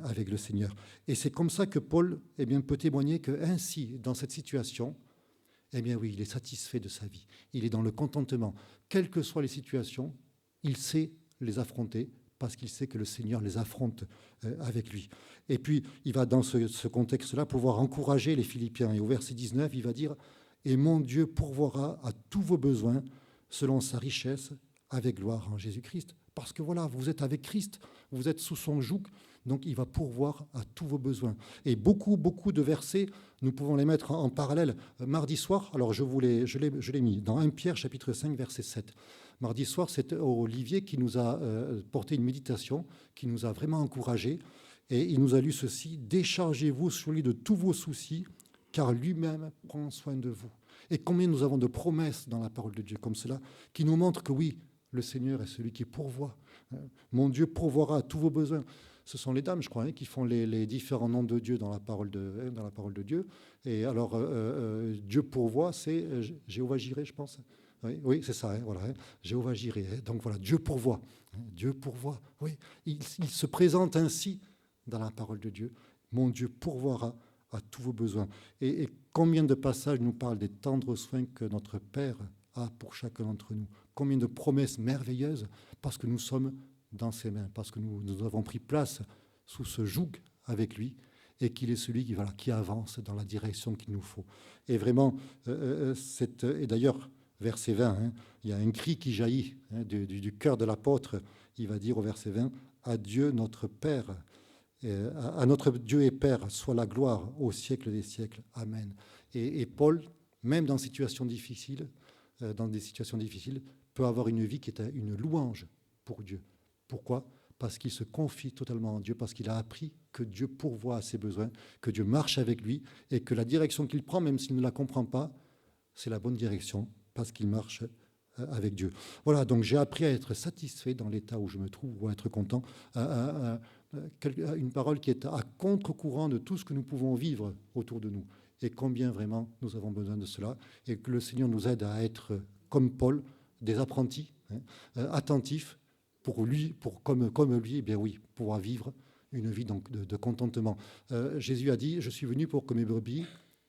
E: avec le Seigneur. Et c'est comme ça que Paul peut témoigner que ainsi, dans cette situation, eh bien oui, il est satisfait de sa vie. Il est dans le contentement. Quelles que soient les situations, il sait les affronter parce qu'il sait que le Seigneur les affronte avec lui. Et puis, il va dans ce contexte-là pouvoir encourager les Philippiens. Et au verset 19, il va dire « Et mon Dieu pourvoira à tous vos besoins selon sa richesse avec gloire en Jésus-Christ. » Parce que voilà, vous êtes avec Christ, vous êtes sous son joug, donc il va pourvoir à tous vos besoins. Et beaucoup de versets, nous pouvons les mettre en parallèle. Mardi soir, alors je l'ai mis dans 1 Pierre chapitre 5, verset 7. Mardi soir, c'est Olivier qui nous a porté une méditation, qui nous a vraiment encouragés. Et il nous a lu ceci, « Déchargez-vous sur lui de tous vos soucis, car lui-même prend soin de vous. » Et combien nous avons de promesses dans la parole de Dieu comme cela, qui nous montrent que oui, le Seigneur est celui qui pourvoit. Mon Dieu pourvoira à tous vos besoins. Ce sont les dames, je crois, qui font les différents noms de Dieu dans la parole de Dieu. Et alors, Dieu pourvoit, c'est Jéhovah Jireh, je pense. Oui, c'est ça, voilà, Jéhovah Jireh. Donc voilà, Dieu pourvoit. Dieu pourvoit, oui. Il se présente ainsi dans la parole de Dieu. Mon Dieu pourvoira à tous vos besoins. Et combien de passages nous parlent des tendres soins que notre Père a pour chacun d'entre nous. Combien de promesses merveilleuses parce que nous sommes dans ses mains, parce que nous avons pris place sous ce joug avec lui et qu'il est celui qui avance dans la direction qu'il nous faut. Et vraiment, et d'ailleurs, verset 20, hein, il y a un cri qui jaillit du cœur de l'apôtre. Il va dire au verset 20, « À Dieu notre Père, à notre Dieu et Père, soit la gloire au siècle des siècles. Amen. » Et Paul, même dans des situations difficiles, peut avoir une vie qui est une louange pour Dieu. Pourquoi ? Parce qu'il se confie totalement en Dieu, parce qu'il a appris que Dieu pourvoit à ses besoins, que Dieu marche avec lui et que la direction qu'il prend, même s'il ne la comprend pas, c'est la bonne direction, parce qu'il marche avec Dieu. Voilà, donc j'ai appris à être satisfait dans l'état où je me trouve, ou à être content. Une parole qui est à contre-courant de tout ce que nous pouvons vivre autour de nous. Et combien vraiment nous avons besoin de cela. Et que le Seigneur nous aide à être, comme Paul, des apprentis, attentifs, pour lui, comme lui, eh bien oui, pouvoir vivre une vie donc de contentement. Jésus a dit, je suis venu pour que mes brebis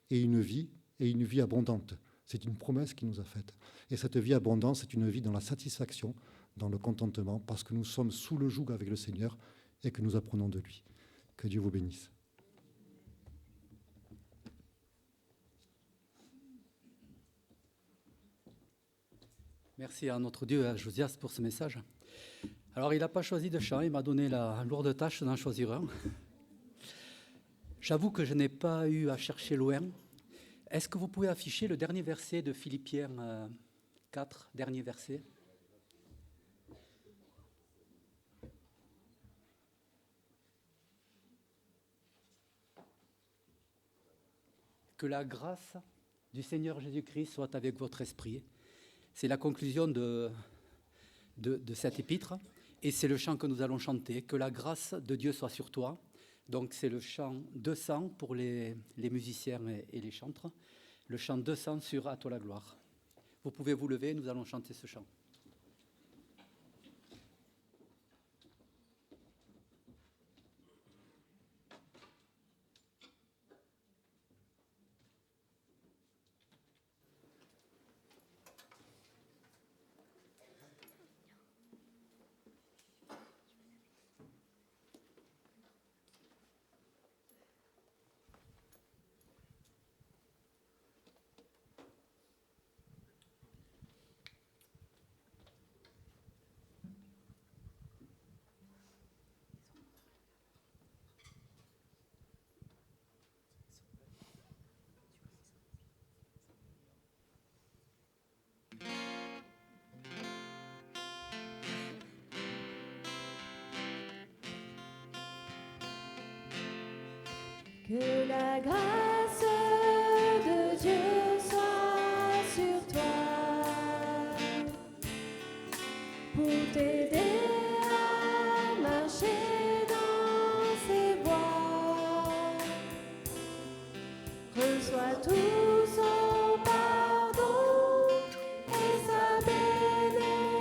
E: aient une vie, et une vie abondante. C'est une promesse qu'il nous a faite. Et cette vie abondante, c'est une vie dans la satisfaction, dans le contentement, parce que nous sommes sous le joug avec le Seigneur et que nous apprenons de lui. Que Dieu vous bénisse.
A: Merci à notre Dieu, à Josias, pour ce message. Alors, il n'a pas choisi de chant, il m'a donné la lourde tâche d'en choisir un. J'avoue que je n'ai pas eu à chercher loin. Est-ce que vous pouvez afficher le dernier verset de Philippiens 4, dernier verset ? Que la grâce du Seigneur Jésus-Christ soit avec votre esprit. C'est la conclusion de cet épître et c'est le chant que nous allons chanter. Que la grâce de Dieu soit sur toi. Donc c'est le chant 200 pour les musiciens et les chantres. Le chant 200 sur « À toi la gloire ». Vous pouvez vous lever, nous allons chanter ce chant.
B: Que la grâce de Dieu soit sur toi pour t'aider à marcher dans ses voies. Reçois tout son pardon et sa bénédiction.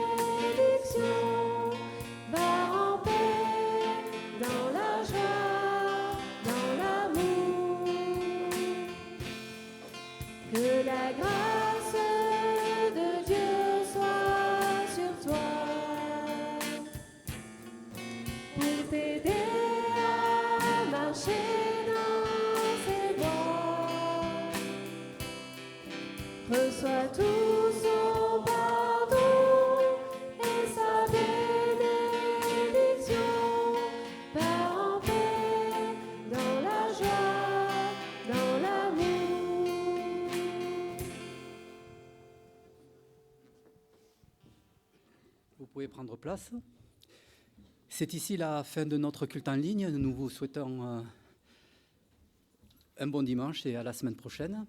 B: Va en paix dans la joie, dans l'amour. Que la grâce de Dieu soit sur toi pour t'aider à marcher dans ses voies. Reçois tout son pardon et sa bénédiction. Va en paix dans la joie, dans l'amour.
A: Vous pouvez prendre place. C'est ici la fin de notre culte en ligne. Nous vous souhaitons un bon dimanche et à la semaine prochaine.